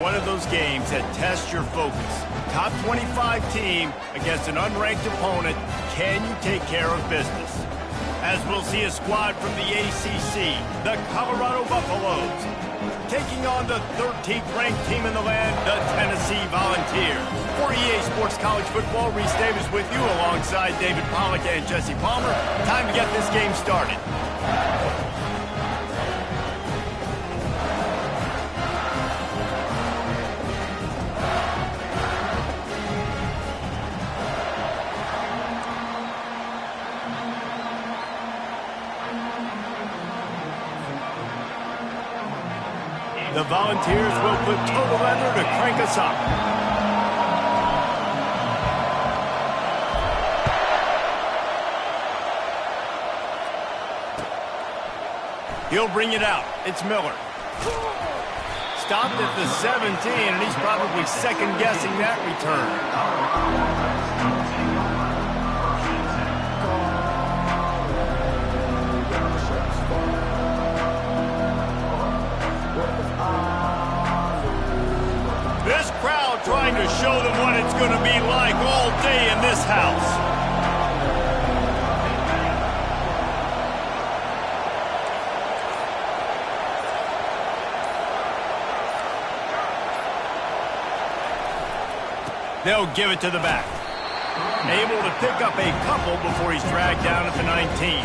One of those games that tests your focus. Top 25 team against an unranked opponent. Can you take care of business? As we'll see a squad from the ACC, the Colorado Buffaloes, taking on the 13th ranked team in the land, the Tennessee Volunteers. For EA Sports College Football, Reese Davis with you alongside David Pollack and Jesse Palmer. Time to get this game started. The Volunteers will put total leather to crank us up. He'll bring it out. It's Miller. Stopped at the 17, and he's probably second-guessing that return. This crowd trying to show them what it's going to be like all day in this house. They'll give it to the back. Able to pick up a couple before he's dragged down at the 19.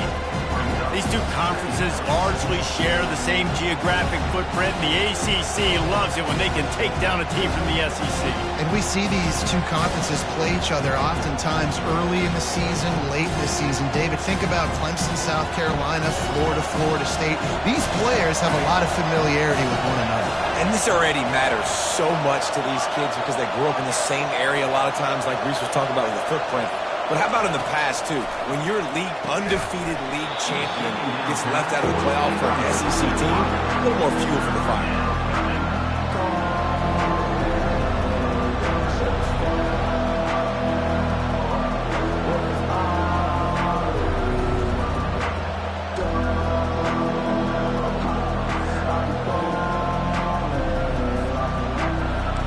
These two conferences largely share the same geographic footprint. The ACC loves it when they can take down a team from the SEC. And we see these two conferences play each other oftentimes early in the season, late in the season. David, think about Clemson, South Carolina, Florida, Florida State. These players have a lot of familiarity with one another. And this already matters so much to these kids because they grew up in the same area a lot of times, like Reese was talking about with the footprint. But how about in the past, too? When your undefeated league champion gets left out of the playoff for an SEC team, a little more fuel for the fire.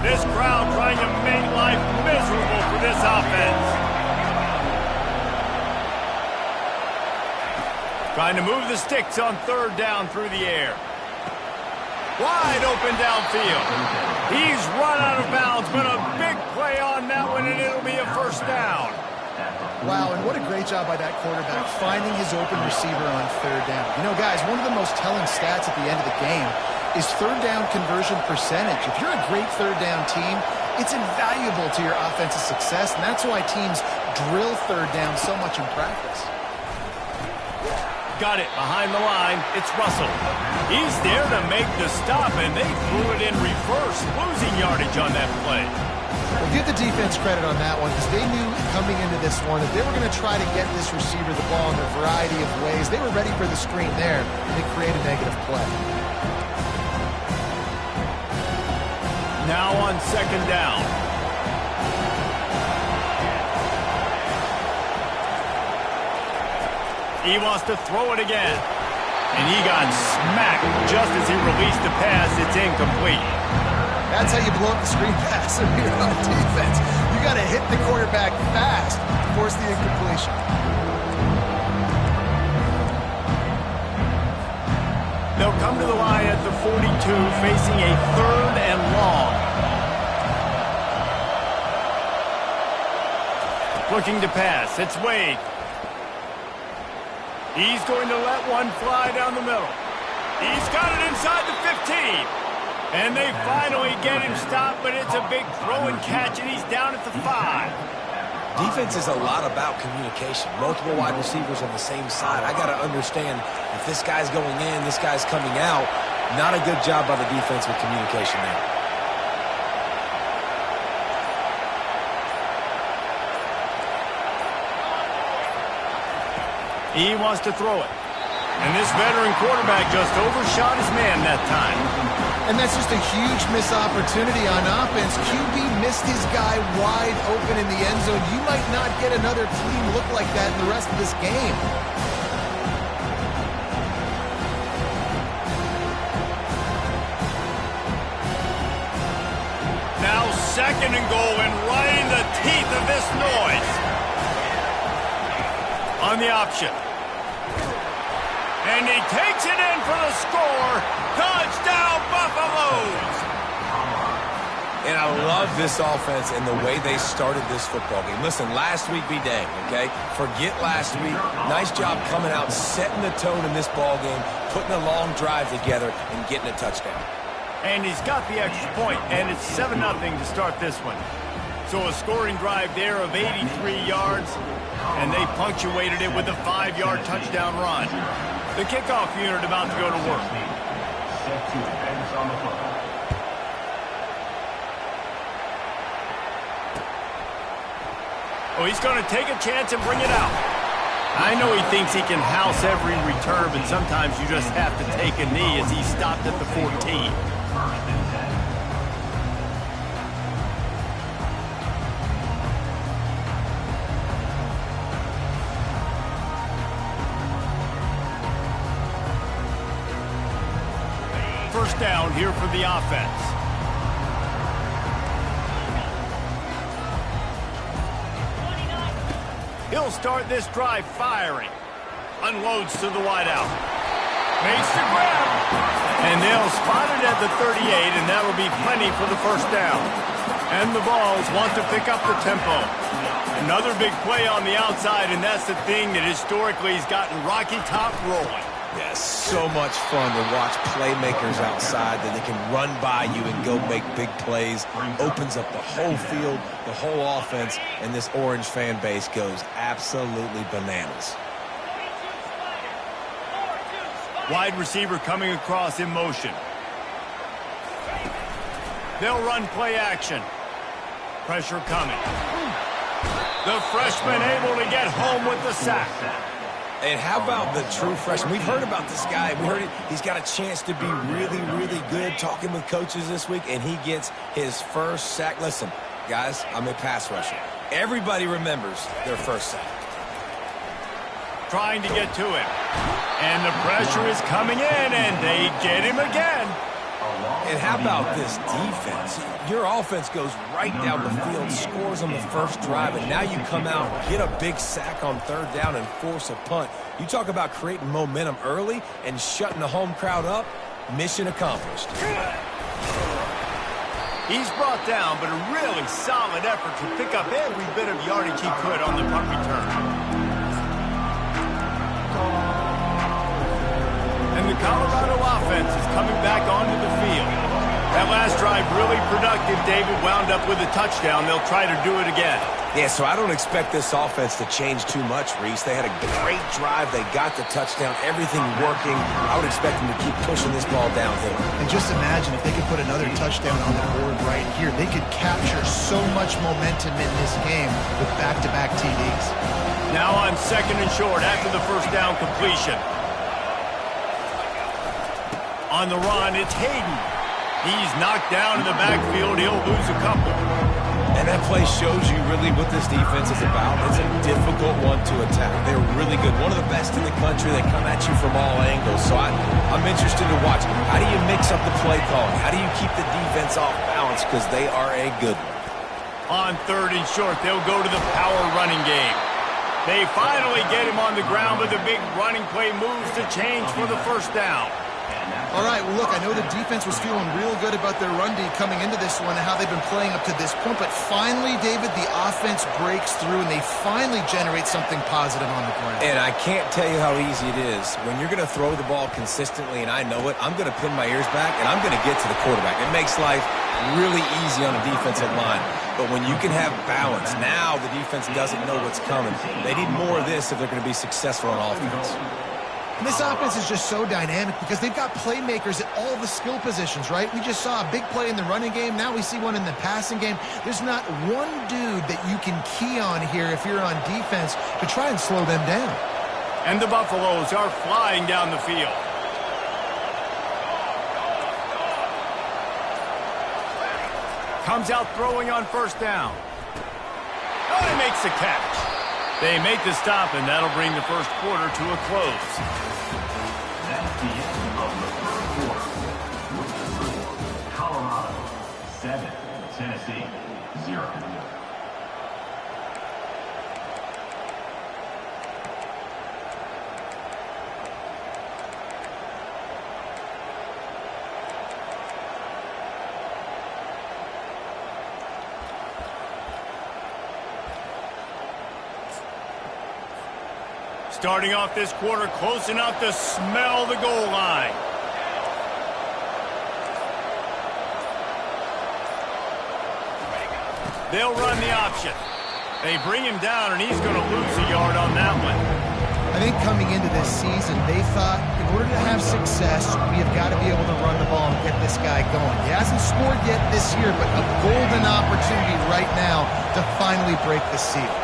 This crowd trying to make life miserable for this offense. Trying to move the sticks on third down through the air. Wide open downfield. He's run out of bounds, but a big play on that one, and it'll be a first down. Wow, and what a great job by that quarterback finding his open receiver on third down. You know, guys, one of the most telling stats at the end of the game is third down conversion percentage. If you're a great third down team, it's invaluable to your offensive success, and that's why teams drill third down so much in practice. Got it behind the line. It's Russell. He's there to make the stop, and they threw it in reverse, losing yardage on that play. Well, give the defense credit on that one because they knew coming into this one that they were going to try to get this receiver the ball in a variety of ways. They were ready for the screen there, and they created a negative play. Now on second down. He wants to throw it again. And he got smacked just as he released the pass. It's incomplete. That's how you blow up the screen pass if you're on defense. You got to hit the quarterback fast to force the incompletion. They'll come to the line at the 42, facing a third and long. Looking to pass. It's Wade. He's going to let one fly down the middle. He's got it inside the 15. And they finally get him stopped, but it's a big throw and catch, and he's down at the 5. Defense is a lot about communication. Multiple wide receivers on the same side. I got to understand if this guy's going in, this guy's coming out. Not a good job by the defense with communication there. He wants to throw it. And this veteran quarterback just overshot his man that time. And that's just a huge missed opportunity on offense. QB missed his guy wide open in the end zone. You might not get another clean look like that in the rest of this game. Now 2nd and goal and right in the teeth of this noise. On the option. And he takes it in for the score. Touchdown, Buffaloes! And I love this offense and the way they started this football game. Listen, last week be dang, okay? Forget last week. Nice job coming out, setting the tone in this ball game, putting a long drive together, and getting a touchdown. And he's got the extra point, and it's 7-0 to start this one. So a scoring drive there of 83 yards, and they punctuated it with a 5-yard touchdown run. The kickoff unit about to go to work. Oh, he's going to take a chance and bring it out. I know he thinks he can house every return, but sometimes you just have to take a knee as he stopped at the 14. First down here for the offense. He'll start this drive firing. Unloads to the wideout. Makes the grab. And they'll spot it at the 38, and that'll be plenty for the first down. And the Vols want to pick up the tempo. Another big play on the outside, and that's the thing that historically has gotten Rocky Top rolling. Yes, so much fun to watch playmakers outside that they can run by you and go make big plays. Opens up the whole field, the whole offense, and this Orange fan base goes absolutely bananas. Wide receiver coming across in motion. They'll run play action. Pressure coming. The freshman able to get home with the sack. And how about the true freshman? We've heard about this guy. We heard he's got a chance to be really, really good. Talking with coaches this week, and he gets his first sack. Listen, guys, I'm a pass rusher. Everybody remembers their first sack. Trying to get to him. And the pressure is coming in, and they get him again. And how about this defense? Your offense goes right down the field, scores on the first drive, and now you come out, get a big sack on 3rd down, and force a punt. You talk about creating momentum early and shutting the home crowd up. Mission accomplished. He's brought down, but a really solid effort to pick up every bit of yardage he could on the punt return. And the Colorado offense is coming back onto the field. That last drive really productive. David wound up with a touchdown. They'll try to do it again. Yeah, so I don't expect this offense to change too much, Reese. They had a great drive. They got the touchdown. Everything working. I would expect them to keep pushing this ball downhill. And just imagine if they could put another touchdown on the board right here. They could capture so much momentum in this game with back-to-back TDs. Now on 2nd and short after the first down completion. On the run, it's Hayden. He's knocked down in the backfield. He'll lose a couple. And that play shows you really what this defense is about. It's a difficult one to attack. They're really good. One of the best in the country. They come at you from all angles. So I'm interested to watch. How do you mix up the play calling? How do you keep the defense off balance? Because they are a good one. On 3rd and short, they'll go to the power running game. They finally get him on the ground, but the big running play moves the change for the first down. All right, well, look, I know the defense was feeling real good about their run D coming into this one and how they've been playing up to this point, but finally, David, the offense breaks through and they finally generate something positive on the ground. And I can't tell you how easy it is. When you're going to throw the ball consistently, and I know it, I'm going to pin my ears back, and I'm going to get to the quarterback. It makes life really easy on the defensive line. But when you can have balance, now the defense doesn't know what's coming. They need more of this if they're going to be successful on offense. And this offense is just so dynamic because they've got playmakers at all the skill positions, right? We just saw a big play in the running game. Now we see one in the passing game. There's not one dude that you can key on here if you're on defense to try and slow them down. And the Buffaloes are flying down the field. Comes out throwing on first down. Oh, he makes the catch. They make the stop, and that'll bring the first quarter to a close. That's the end of the first quarter. Colorado 7, Tennessee, 0. Starting off this quarter close enough to smell the goal line. They'll run the option. They bring him down, and he's going to lose a yard on that one. I think coming into this season, they thought in order to have success, we have got to be able to run the ball and get this guy going. He hasn't scored yet this year, but a golden opportunity right now to finally break the seal.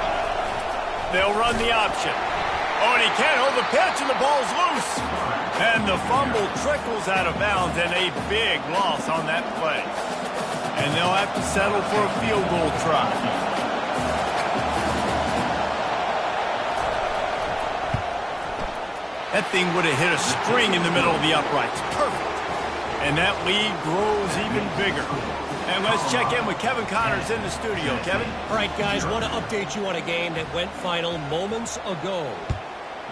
They'll run the option. Oh, and he can't hold the pitch, and the ball's loose. And the fumble trickles out of bounds, and a big loss on that play. And they'll have to settle for a field goal try. That thing would have hit a string in the middle of the uprights. Perfect. And that lead grows even bigger. And let's check in with Kevin Connors in the studio. Kevin? All right, guys, want to update you on a game that went final moments ago.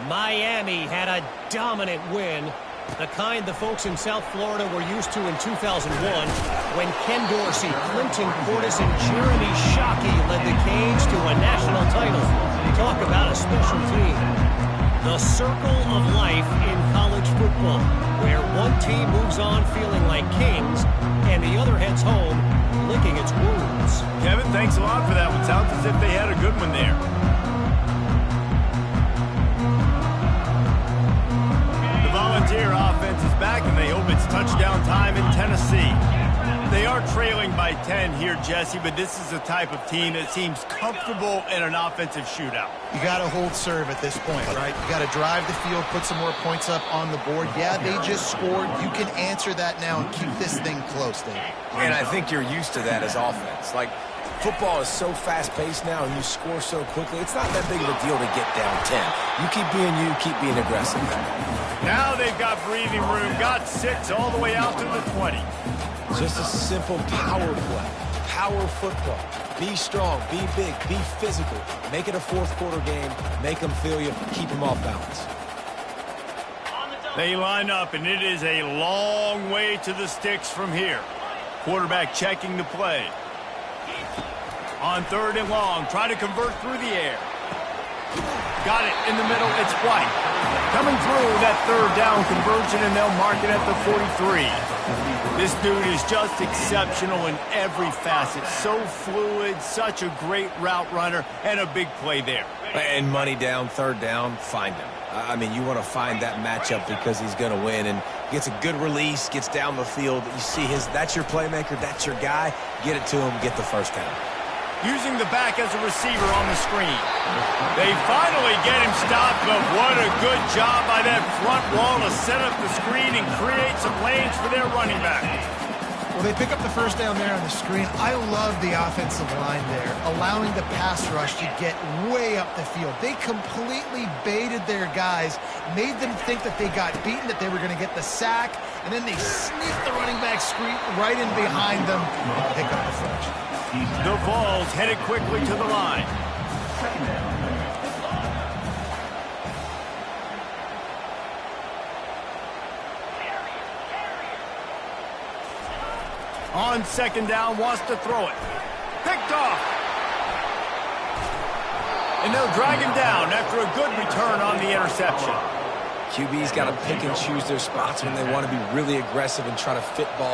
Miami had a dominant win, the kind the folks in South Florida were used to in 2001 when Ken Dorsey, Clinton Portis, and Jeremy Shockey led the Canes to a national title. Talk about a special team. The circle of life in college football, where one team moves on feeling like kings and the other heads home licking its wounds. Kevin, thanks a lot for that one. Sounds as if they had a good one there. Volunteer offense is back, and they hope it's touchdown time in Tennessee. They are trailing by 10 here, Jesse, but this is the type of team that seems comfortable in an offensive shootout. You got to hold serve at this point, right? You got to drive the field, put some more points up on the board. Yeah, they just scored. You can answer that now and keep this thing close, Dave. And I think you're used to that as offense. Like, football is so fast-paced now, and you score so quickly. It's not that big of a deal to get down 10. You keep being aggressive. Now they've got breathing room, got 6 all the way out to the 20. Just a simple power play. Power football. Be strong, be big, be physical. Make it a fourth-quarter game. Make them feel you. Keep them off balance. They line up, and it is a long way to the sticks from here. Quarterback checking the play. On 3rd and long, try to convert through the air. Got it in the middle. It's White. Coming through that 3rd down conversion, and they'll mark it at the 43. This dude is just exceptional in every facet. So fluid, such a great route runner, and a big play there. And money down, 3rd down, find him. I mean, you want to find that matchup because he's going to win, and gets a good release, gets down the field. You see that's your playmaker, that's your guy. Get it to him, get the 1st down. Using the back as a receiver on the screen. They finally get him stopped, but what a good job by that front wall to set up the screen and create some lanes for their running back. Well, they pick up the 1st down there on the screen. I love the offensive line there, allowing the pass rush to get way up the field. They completely baited their guys, made them think that they got beaten, that they were going to get the sack, and then they sneaked the running back screen right in behind them and pick up the first. The Vols headed quickly to the line. On 2nd down, wants to throw it. Picked off. And they'll drag him down after a good return on the interception. QB's got to pick and choose their spots when they want to be really aggressive and try to fit ball.